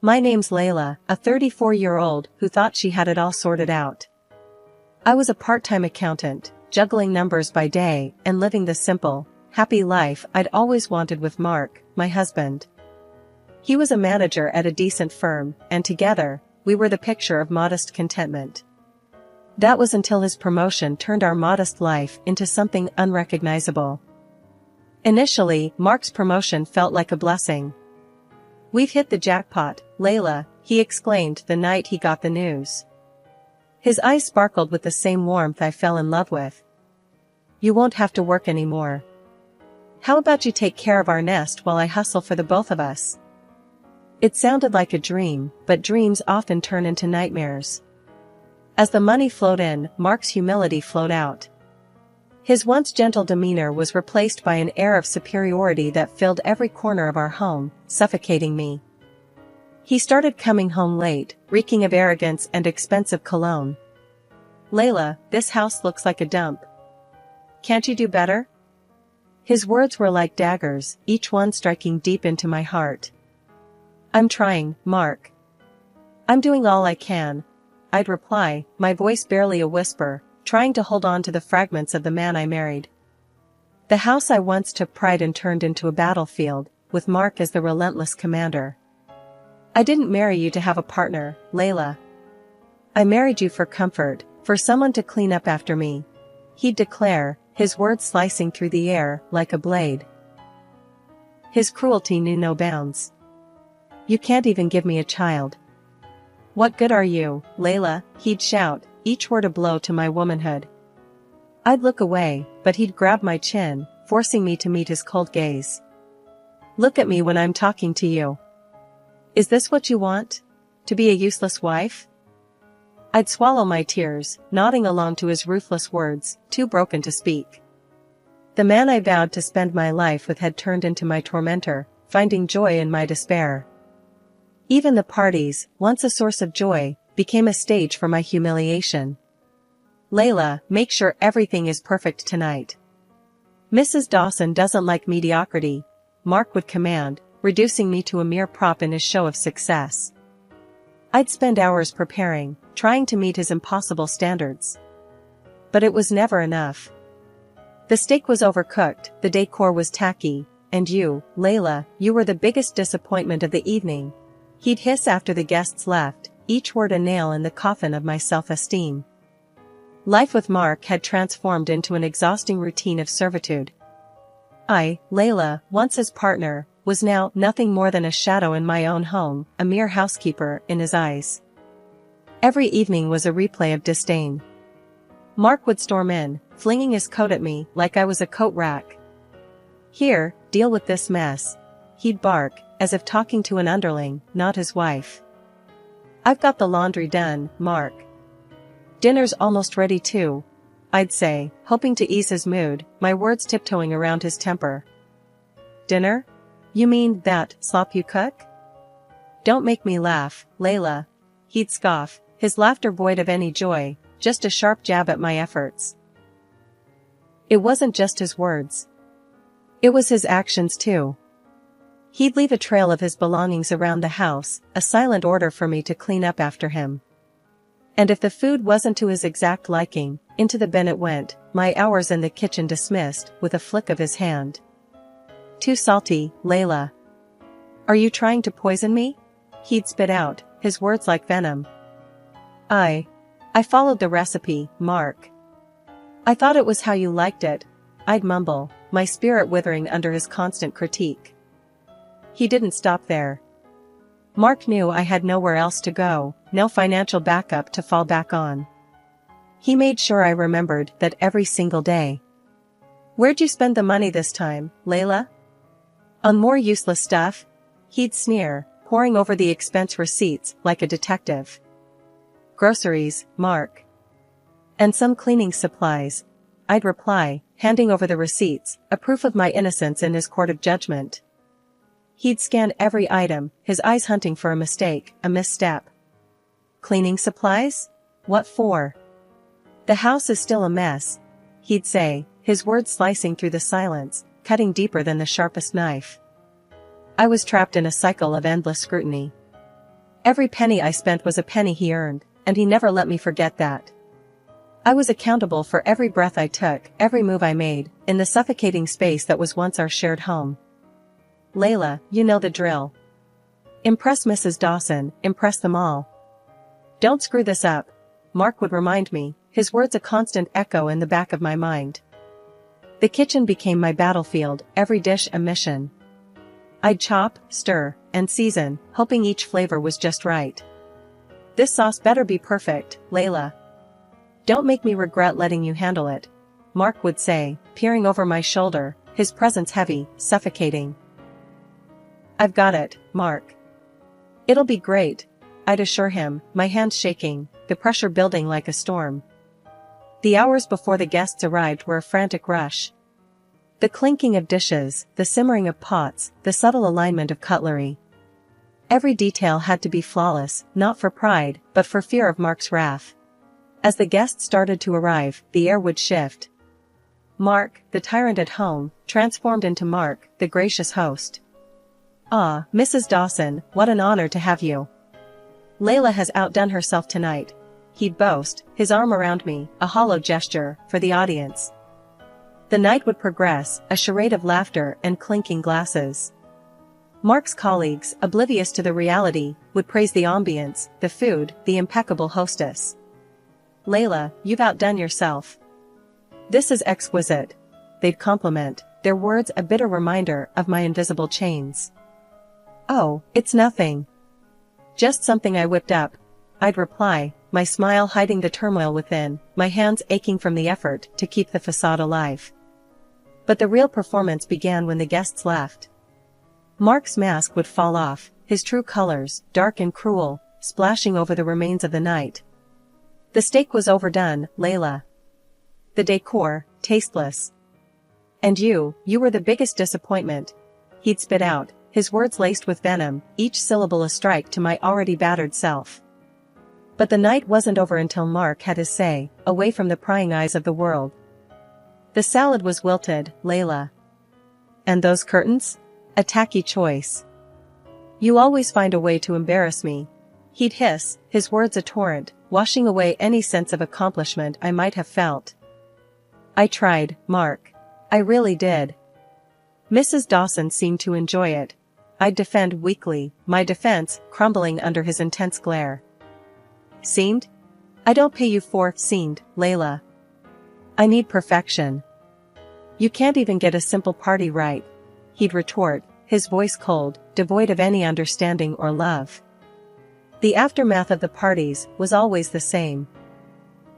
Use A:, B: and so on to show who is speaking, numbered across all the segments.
A: My name's Layla, a 34-year-old who thought she had it all sorted out. I was a part-time accountant, juggling numbers by day and living the simple, happy life I'd always wanted with Mark, my husband. He was a manager at a decent firm, and together, we were the picture of modest contentment. That was until his promotion turned our modest life into something unrecognizable. Initially, Mark's promotion felt like a blessing. "We've hit the jackpot, Layla," he exclaimed the night he got the news. His eyes sparkled with the same warmth I fell in love with. "You won't have to work anymore. How about you take care of our nest while I hustle for the both of us?" It sounded like a dream, but dreams often turn into nightmares. As the money flowed in, Mark's humility flowed out. His once gentle demeanor was replaced by an air of superiority that filled every corner of our home, suffocating me. He started coming home late, reeking of arrogance and expensive cologne. "Layla, this house looks like a dump. Can't you do better?" His words were like daggers, each one striking deep into my heart. "I'm trying, Mark. I'm doing all I can," I'd reply, my voice barely a whisper, trying to hold on to the fragments of the man I married. The house I once took pride in turned into a battlefield, with Mark as the relentless commander. "I didn't marry you to have a partner, Layla. I married you for comfort, for someone to clean up after me," he'd declare, his words slicing through the air like a blade. His cruelty knew no bounds. "You can't even give me a child. What good are you, Layla?" he'd shout, each word a blow to my womanhood. I'd look away, but he'd grab my chin, forcing me to meet his cold gaze. "Look at me when I'm talking to you. Is this what you want? To be a useless wife?" I'd swallow my tears, nodding along to his ruthless words, too broken to speak. The man I vowed to spend my life with had turned into my tormentor, finding joy in my despair. Even the parties, once a source of joy, became a stage for my humiliation. "Layla, make sure everything is perfect tonight. Mrs. Dawson doesn't like mediocrity," Mark would command, reducing me to a mere prop in his show of success. I'd spend hours preparing, trying to meet his impossible standards. But it was never enough. The steak was overcooked, the decor was tacky, and you, Layla, you were the biggest disappointment of the evening, he'd hiss after the guests left, each word a nail in the coffin of my self-esteem. Life with Mark had transformed into an exhausting routine of servitude. I, Layla, once his partner, was now nothing more than a shadow in my own home, a mere housekeeper in his eyes. Every evening was a replay of disdain. Mark would storm in, flinging his coat at me like I was a coat rack. "Here, deal with this mess," he'd bark, as if talking to an underling, not his wife. "I've got the laundry done, Mark. Dinner's almost ready too," I'd say, hoping to ease his mood, my words tiptoeing around his temper. "Dinner? You mean that slop you cook? Don't make me laugh, Layla," he'd scoff, his laughter void of any joy, just a sharp jab at my efforts. It wasn't just his words. It was his actions too. He'd leave a trail of his belongings around the house, a silent order for me to clean up after him. And if the food wasn't to his exact liking, into the bin it went, my hours in the kitchen dismissed, with a flick of his hand. "Too salty, Layla. Are you trying to poison me?" he'd spit out, his words like venom. I followed the recipe, Mark. "I thought it was how you liked it," I'd mumble, my spirit withering under his constant critique. He didn't stop there. Mark knew I had nowhere else to go, no financial backup to fall back on. He made sure I remembered that every single day. "Where'd you spend the money this time, Layla?" "On more useless stuff," he'd sneer, poring over the expense receipts like a detective. "Groceries, Mark. And some cleaning supplies," I'd reply, handing over the receipts, a proof of my innocence in his court of judgment. He'd scan every item, his eyes hunting for a mistake, a misstep. "Cleaning supplies? What for?" "The house is still a mess," he'd say, his words slicing through the silence, cutting deeper than the sharpest knife. I was trapped in a cycle of endless scrutiny. Every penny I spent was a penny he earned, and he never let me forget that. I was accountable for every breath I took, every move I made, in the suffocating space that was once our shared home. Layla, you know the drill. Impress Mrs. Dawson, impress them all. Don't screw this up, Mark would remind me, his words a constant echo in the back of my mind. The kitchen became my battlefield, every dish a mission. I'd chop, stir, and season, hoping each flavor was just right. This sauce better be perfect, Layla. Don't make me regret letting you handle it, Mark would say, peering over my shoulder, his presence heavy, suffocating. I've got it, Mark. It'll be great, I'd assure him, my hands shaking, the pressure building like a storm. The hours before the guests arrived were a frantic rush. The clinking of dishes, the simmering of pots, the subtle alignment of cutlery. Every detail had to be flawless, not for pride, but for fear of Mark's wrath. As the guests started to arrive, the air would shift. Mark, the tyrant at home, transformed into Mark, the gracious host. Ah, Mrs. Dawson, what an honor to have you. Layla has outdone herself tonight, he'd boast, his arm around me, a hollow gesture, for the audience. The night would progress, a charade of laughter and clinking glasses. Mark's colleagues, oblivious to the reality, would praise the ambience, the food, the impeccable hostess. Layla, you've outdone yourself. This is exquisite, they'd compliment, their words a bitter reminder of my invisible chains. Oh, it's nothing. Just something I whipped up, I'd reply, my smile hiding the turmoil within, my hands aching from the effort to keep the facade alive. But the real performance began when the guests left. Mark's mask would fall off, his true colors, dark and cruel, splashing over the remains of the night. The steak was overdone, Layla. The decor, tasteless. And you were the biggest disappointment, he'd spit out, his words laced with venom, each syllable a strike to my already battered self. But the night wasn't over until Mark had his say, away from the prying eyes of the world. The salad was wilted, Layla. And those curtains? A tacky choice. You always find a way to embarrass me, he'd hiss, his words a torrent, washing away any sense of accomplishment I might have felt. I tried, Mark. I really did. Mrs. Dawson seemed to enjoy it. I'd defend weakly, my defense crumbling under his intense glare. Seemed? I don't pay you for seemed, Layla. I need perfection. You can't even get a simple party right, he'd retort, his voice cold, devoid of any understanding or love. The aftermath of the parties was always the same.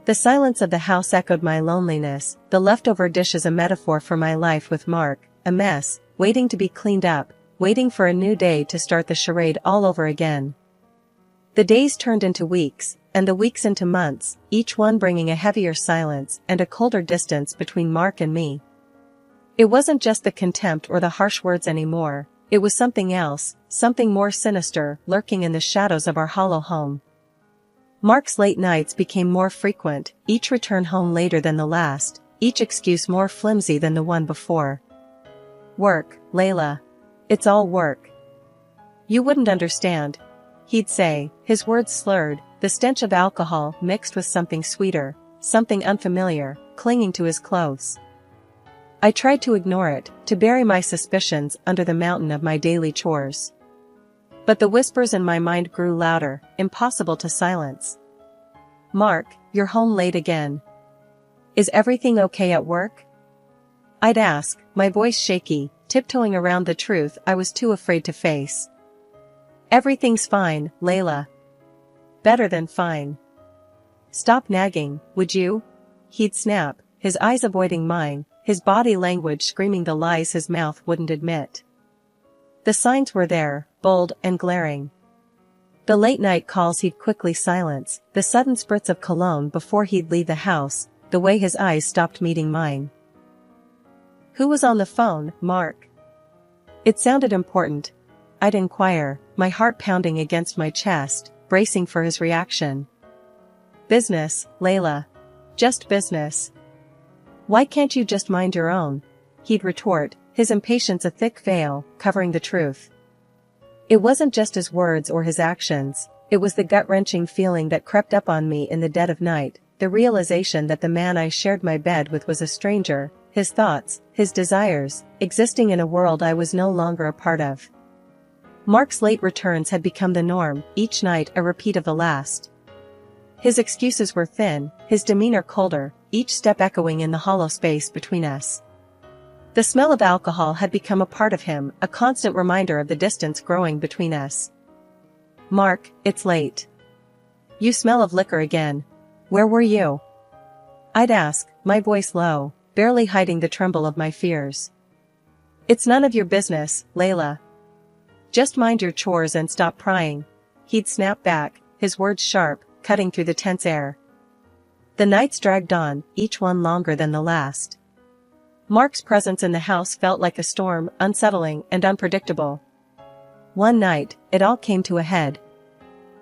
A: The silence of the house echoed my loneliness, the leftover dishes a metaphor for my life with Mark, a mess, waiting to be cleaned up, waiting for a new day to start the charade all over again. The days turned into weeks, and the weeks into months, each one bringing a heavier silence and a colder distance between Mark and me. It wasn't just the contempt or the harsh words anymore, it was something else, something more sinister, lurking in the shadows of our hollow home. Mark's late nights became more frequent, each return home later than the last, each excuse more flimsy than the one before. Work, Layla. It's all work. You wouldn't understand, he'd say, his words slurred, the stench of alcohol mixed with something sweeter, something unfamiliar, clinging to his clothes. I tried to ignore it, to bury my suspicions under the mountain of my daily chores. But the whispers in my mind grew louder, impossible to silence. Mark, you're home late again. Is everything okay at work? I'd ask, my voice shaky, tiptoeing around the truth I was too afraid to face. Everything's fine, Layla. Better than fine. Stop nagging, would you? He'd snap, his eyes avoiding mine, his body language screaming the lies his mouth wouldn't admit. The signs were there, bold and glaring. The late-night calls he'd quickly silence, the sudden spurts of cologne before he'd leave the house, the way his eyes stopped meeting mine. Who was on the phone, Mark? It sounded important. I'd inquire, my heart pounding against my chest, bracing for his reaction. Business, Layla. Just business. Why can't you just mind your own? He'd retort, his impatience a thick veil, covering the truth. It wasn't just his words or his actions, it was the gut-wrenching feeling that crept up on me in the dead of night, the realization that the man I shared my bed with was a stranger, his thoughts, his desires, existing in a world I was no longer a part of. Mark's late returns had become the norm, each night a repeat of the last. His excuses were thin, his demeanor colder, each step echoing in the hollow space between us. The smell of alcohol had become a part of him, a constant reminder of the distance growing between us. "Mark, it's late. You smell of liquor again. Where were you?" I'd ask, my voice low, barely hiding the tremble of my fears. "It's none of your business, Layla. Just mind your chores and stop prying," he'd snap back, his words sharp, cutting through the tense air. The nights dragged on, each one longer than the last. Mark's presence in the house felt like a storm, unsettling and unpredictable. One night, it all came to a head.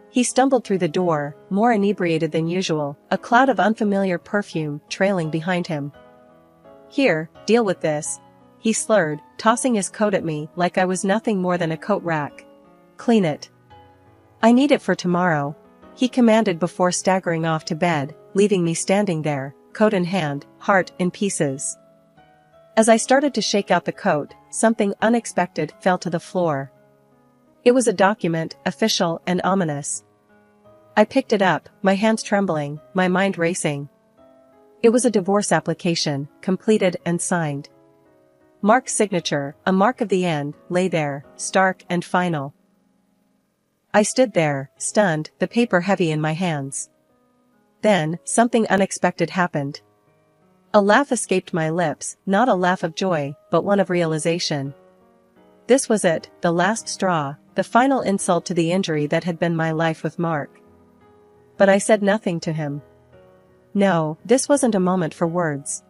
A: He stumbled through the door, more inebriated than usual, a cloud of unfamiliar perfume trailing behind him. "Here, deal with this," he slurred, tossing his coat at me like I was nothing more than a coat rack. "Clean it. I need it for tomorrow," he commanded before staggering off to bed, leaving me standing there, coat in hand, heart in pieces. As I started to shake out the coat, something unexpected fell to the floor. It was a document, official and ominous. I picked it up, my hands trembling, my mind racing. It was a divorce application, completed and signed. Mark's signature, a mark of the end, lay there, stark and final. I stood there, stunned, the paper heavy in my hands. Then, something unexpected happened. A laugh escaped my lips, not a laugh of joy, but one of realization. This was it, the last straw, the final insult to the injury that had been my life with Mark. But I said nothing to him. No, this wasn't a moment for words.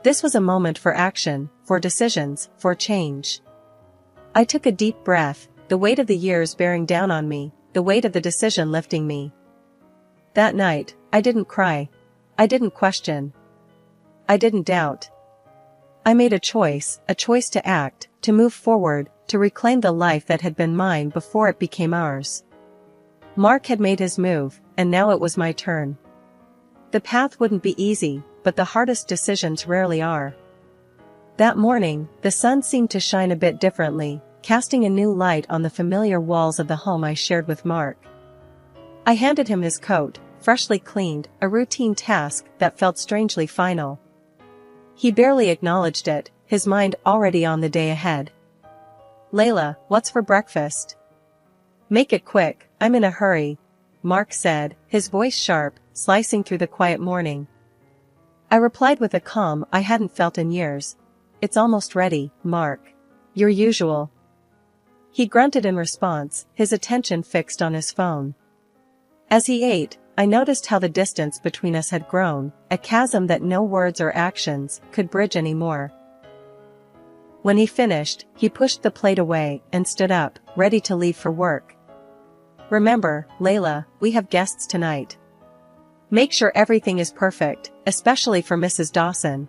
A: This was a moment for action, for decisions, for change. I took a deep breath, the weight of the years bearing down on me, the weight of the decision lifting me. That night, I didn't cry. I didn't question. I didn't doubt. I made a choice to act, to move forward, to reclaim the life that had been mine before it became ours. Mark had made his move, and now it was my turn. The path wouldn't be easy, but the hardest decisions rarely are. That morning, the sun seemed to shine a bit differently, casting a new light on the familiar walls of the home I shared with Mark. I handed him his coat, freshly cleaned, a routine task that felt strangely final. He barely acknowledged it, his mind already on the day ahead. "Layla, what's for breakfast?" "Make it quick, I'm in a hurry," Mark said, his voice sharp, slicing through the quiet morning. I replied with a calm I hadn't felt in years. "It's almost ready, Mark. Your usual." He grunted in response, his attention fixed on his phone. As he ate, I noticed how the distance between us had grown, a chasm that no words or actions could bridge anymore. When he finished, he pushed the plate away and stood up, ready to leave for work. "Remember, Layla, we have guests tonight. Make sure everything is perfect, especially for Mrs. Dawson.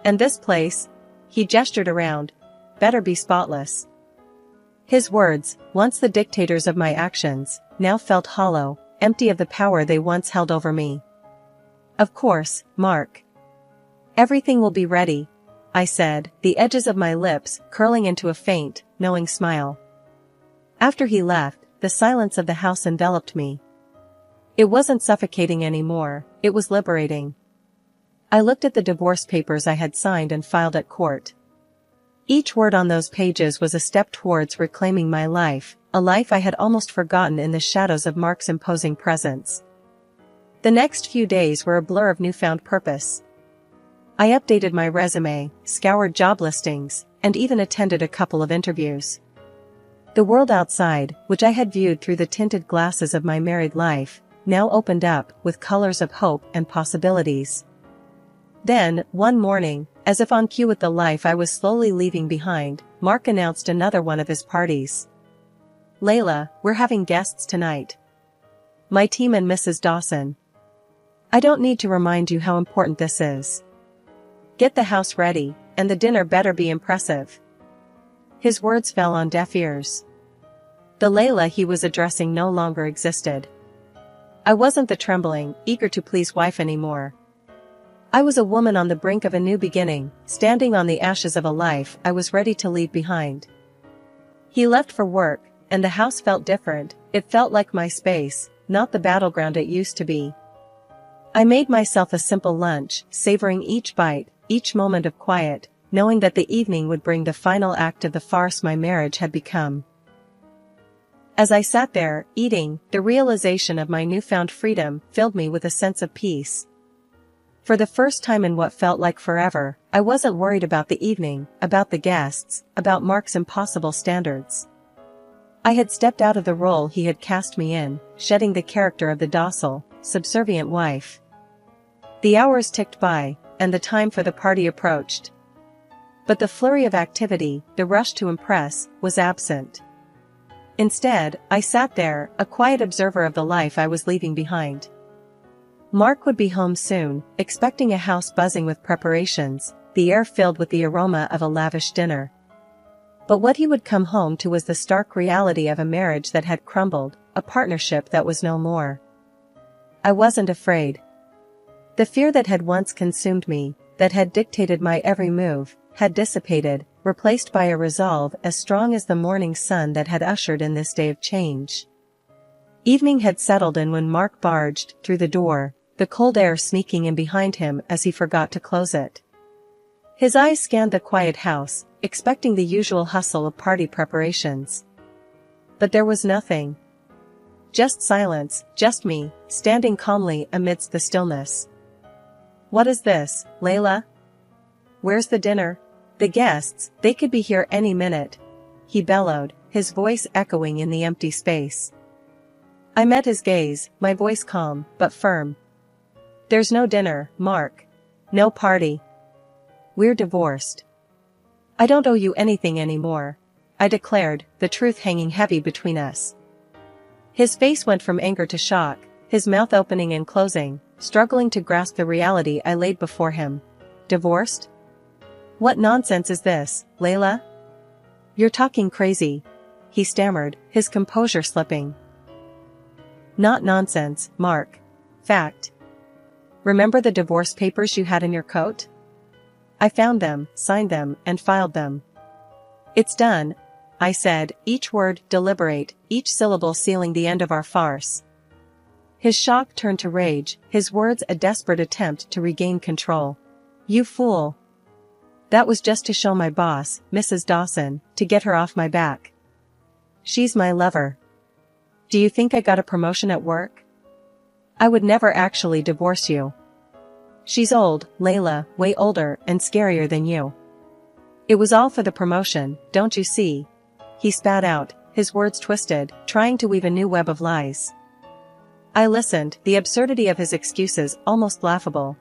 A: And this place," he gestured around, "better be spotless." His words, once the dictators of my actions, now felt hollow, empty of the power they once held over me. "Of course, Mark. Everything will be ready," I said, the edges of my lips curling into a faint, knowing smile. After he left, the silence of the house enveloped me. It wasn't suffocating anymore, it was liberating. I looked at the divorce papers I had signed and filed at court. Each word on those pages was a step towards reclaiming my life, a life I had almost forgotten in the shadows of Mark's imposing presence. The next few days were a blur of newfound purpose. I updated my resume, scoured job listings, and even attended a couple of interviews. The world outside, which I had viewed through the tinted glasses of my married life, now opened up with colors of hope and possibilities. Then, one morning, as if on cue with the life I was slowly leaving behind, Mark announced another one of his parties. "Layla, we're having guests tonight. My team and Mrs. Dawson. I don't need to remind you how important this is. Get the house ready, and the dinner better be impressive." His words fell on deaf ears. The Layla he was addressing no longer existed. I wasn't the trembling, eager to please wife anymore. I was a woman on the brink of a new beginning, standing on the ashes of a life I was ready to leave behind. He left for work, and the house felt different. It felt like my space, not the battleground it used to be. I made myself a simple lunch, savoring each bite, each moment of quiet, knowing that the evening would bring the final act of the farce my marriage had become. As I sat there, eating, the realization of my newfound freedom filled me with a sense of peace. For the first time in what felt like forever, I wasn't worried about the evening, about the guests, about Mark's impossible standards. I had stepped out of the role he had cast me in, shedding the character of the docile, subservient wife. The hours ticked by, and the time for the party approached. But the flurry of activity, the rush to impress, was absent. Instead, I sat there, a quiet observer of the life I was leaving behind. Mark would be home soon, expecting a house buzzing with preparations, the air filled with the aroma of a lavish dinner. But what he would come home to was the stark reality of a marriage that had crumbled, a partnership that was no more. I wasn't afraid. The fear that had once consumed me, that had dictated my every move, had dissipated, replaced by a resolve as strong as the morning sun that had ushered in this day of change. Evening had settled in when Mark barged through the door, the cold air sneaking in behind him as he forgot to close it. His eyes scanned the quiet house, expecting the usual hustle of party preparations. But there was nothing. Just silence, just me, standing calmly amidst the stillness. "What is this, Layla? Where's the dinner? The guests, they could be here any minute," he bellowed, his voice echoing in the empty space. I met his gaze, my voice calm, but firm. "There's no dinner, Mark. No party. We're divorced. I don't owe you anything anymore," I declared, the truth hanging heavy between us. His face went from anger to shock, his mouth opening and closing, struggling to grasp the reality I laid before him. "Divorced? What nonsense is this, Layla? You're talking crazy," he stammered, his composure slipping. "Not nonsense, Mark. Fact. Remember the divorce papers you had in your coat? I found them, signed them, and filed them. It's done," I said, each word deliberate, each syllable sealing the end of our farce. His shock turned to rage, his words a desperate attempt to regain control. "You fool. That was just to show my boss, Mrs. Dawson, to get her off my back. She's my lover. Do you think I got a promotion at work? I would never actually divorce you. She's old, Layla, way older and scarier than you. It was all for the promotion, don't you see?" He spat out, his words twisted, trying to weave a new web of lies. I listened, the absurdity of his excuses almost laughable.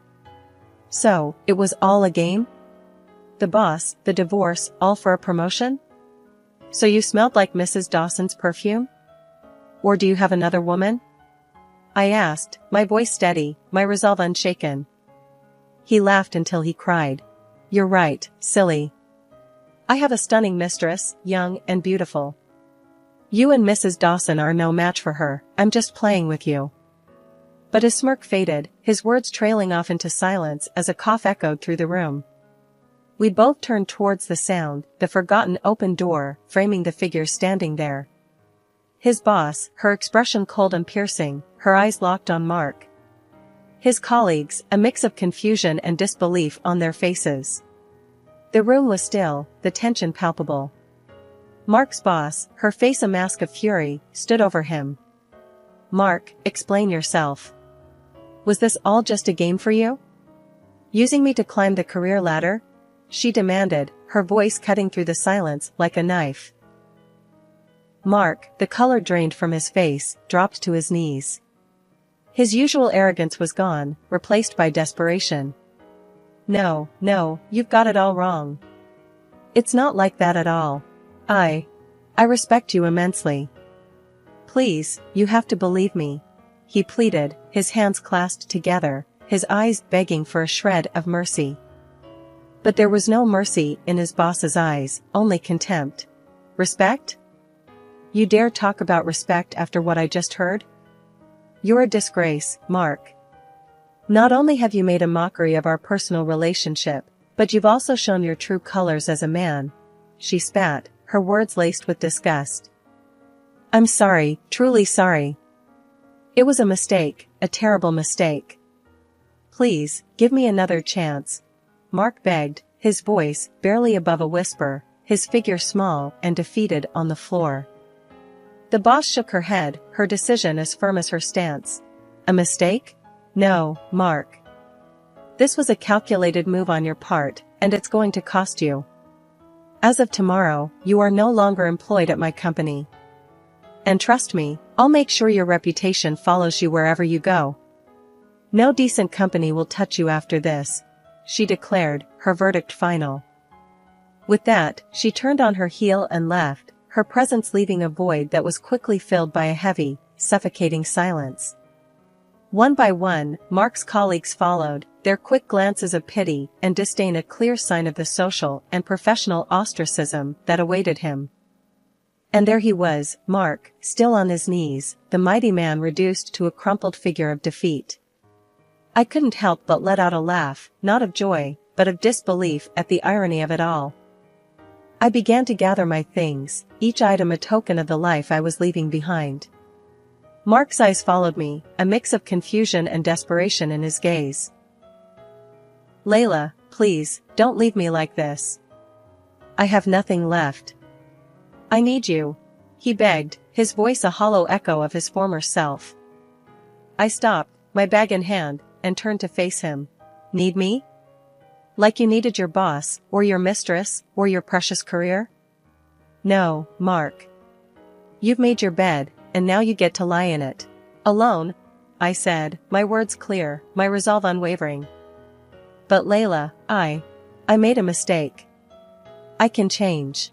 A: So, it was all a game? The boss, the divorce, all for a promotion? So you smelled like Mrs. Dawson's perfume? Or do you have another woman? I asked, my voice steady, my resolve unshaken. He laughed until he cried. "You're right, silly. I have a stunning mistress, young and beautiful. You and Mrs. Dawson are no match for her, I'm just playing with you." But his smirk faded, his words trailing off into silence as a cough echoed through the room. We both turned towards the sound, the forgotten open door, framing the figure standing there. His boss, her expression cold and piercing, her eyes locked on Mark. His colleagues, a mix of confusion and disbelief on their faces. The room was still, the tension palpable. Mark's boss, her face a mask of fury, stood over him. "Mark, explain yourself. Was this all just a game for you? Using me to climb the career ladder?" she demanded, her voice cutting through the silence like a knife. Mark, the color drained from his face, dropped to his knees. His usual arrogance was gone, replaced by desperation. No, you've got it all wrong. It's not like that at all. I respect you immensely. Please, you have to believe me," he pleaded, his hands clasped together, his eyes begging for a shred of mercy. But there was no mercy in his boss's eyes, only contempt. "Respect? You dare talk about respect after what I just heard? You're a disgrace, Mark. Not only have you made a mockery of our personal relationship, but you've also shown your true colors as a man. She spat, her words laced with disgust. I'm sorry, truly sorry. It was a mistake, a terrible mistake. Please, give me another chance, Mark begged, his voice barely above a whisper, his figure small and defeated on the floor. The boss shook her head, her decision as firm as her stance. A mistake? No, Mark. This was a calculated move on your part, and it's going to cost you. As of tomorrow, you are no longer employed at my company. And trust me, I'll make sure your reputation follows you wherever you go. No decent company will touch you after this, she declared, her verdict final. With that, she turned on her heel and left, her presence leaving a void that was quickly filled by a heavy, suffocating silence. One by one, Mark's colleagues followed, their quick glances of pity and disdain a clear sign of the social and professional ostracism that awaited him. And there he was, Mark, still on his knees, the mighty man reduced to a crumpled figure of defeat. I couldn't help but let out a laugh, not of joy, but of disbelief at the irony of it all. I began to gather my things, each item a token of the life I was leaving behind. Mark's eyes followed me, a mix of confusion and desperation in his gaze. Layla, please, don't leave me like this. I have nothing left. I need you, he begged, his voice a hollow echo of his former self. I stopped, my bag in hand, and turned to face him. Need me? Like you needed your boss, or your mistress, or your precious career? No, Mark. You've made your bed, and now you get to lie in it. Alone, I said, my words clear, my resolve unwavering. But Layla, I made a mistake. I can change.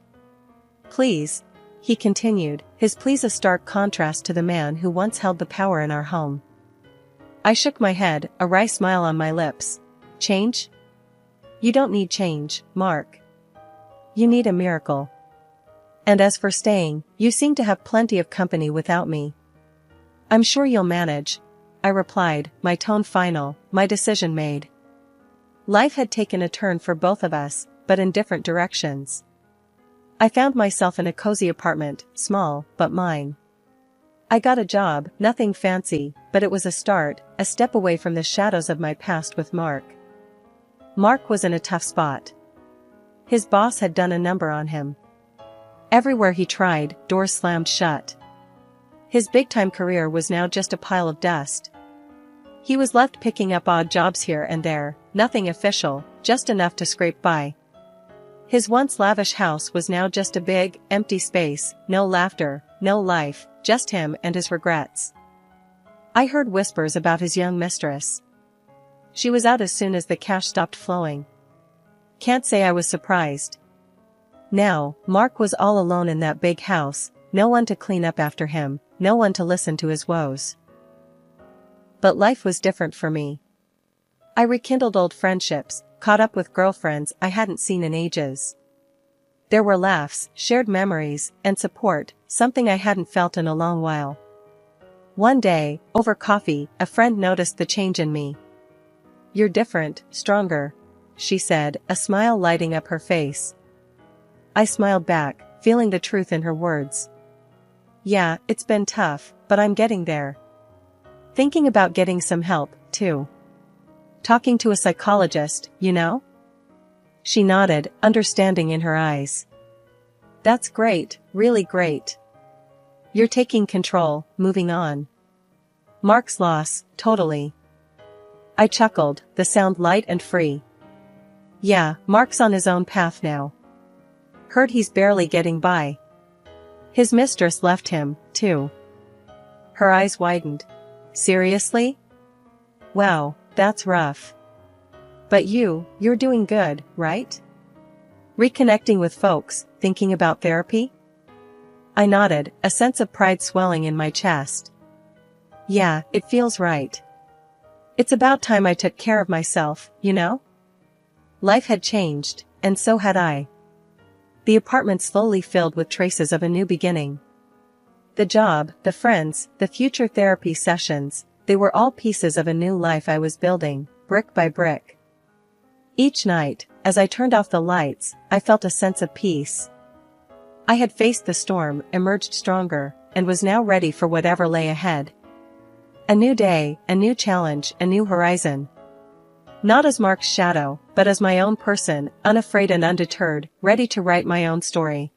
A: Please, he continued, his pleas a stark contrast to the man who once held the power in our home. I shook my head, a wry smile on my lips. Change? You don't need change, Mark. You need a miracle. And as for staying, you seem to have plenty of company without me. I'm sure you'll manage, I replied, my tone final, my decision made. Life had taken a turn for both of us, but in different directions. I found myself in a cozy apartment, small, but mine. I got a job, nothing fancy, but it was a start, a step away from the shadows of my past with Mark. Mark was in a tough spot. His boss had done a number on him. Everywhere he tried, doors slammed shut. His big-time career was now just a pile of dust. He was left picking up odd jobs here and there, nothing official, just enough to scrape by. His once lavish house was now just a big, empty space, no laughter, no life, just him and his regrets. I heard whispers about his young mistress. She was out as soon as the cash stopped flowing. Can't say I was surprised. Now, Mark was all alone in that big house, no one to clean up after him, no one to listen to his woes. But life was different for me. I rekindled old friendships, caught up with girlfriends I hadn't seen in ages. There were laughs, shared memories, and support, something I hadn't felt in a long while. One day, over coffee, a friend noticed the change in me. You're different, stronger, she said, a smile lighting up her face. I smiled back, feeling the truth in her words. Yeah, it's been tough, but I'm getting there. Thinking about getting some help, too. Talking to a psychologist, you know? She nodded, understanding in her eyes. That's great, really great. You're taking control, moving on. Mark's loss, totally. I chuckled, the sound light and free. Yeah, Mark's on his own path now. Heard he's barely getting by. His mistress left him, too. Her eyes widened. Seriously? Wow, that's rough. But you're doing good, right? Reconnecting with folks, thinking about therapy? I nodded, a sense of pride swelling in my chest. Yeah, it feels right. It's about time I took care of myself, you know? Life had changed, and so had I. The apartment slowly filled with traces of a new beginning. The job, the friends, the future therapy sessions, they were all pieces of a new life I was building, brick by brick. Each night, as I turned off the lights, I felt a sense of peace. I had faced the storm, emerged stronger, and was now ready for whatever lay ahead. A new day, a new challenge, a new horizon. Not as Mark's shadow, but as my own person, unafraid and undeterred, ready to write my own story.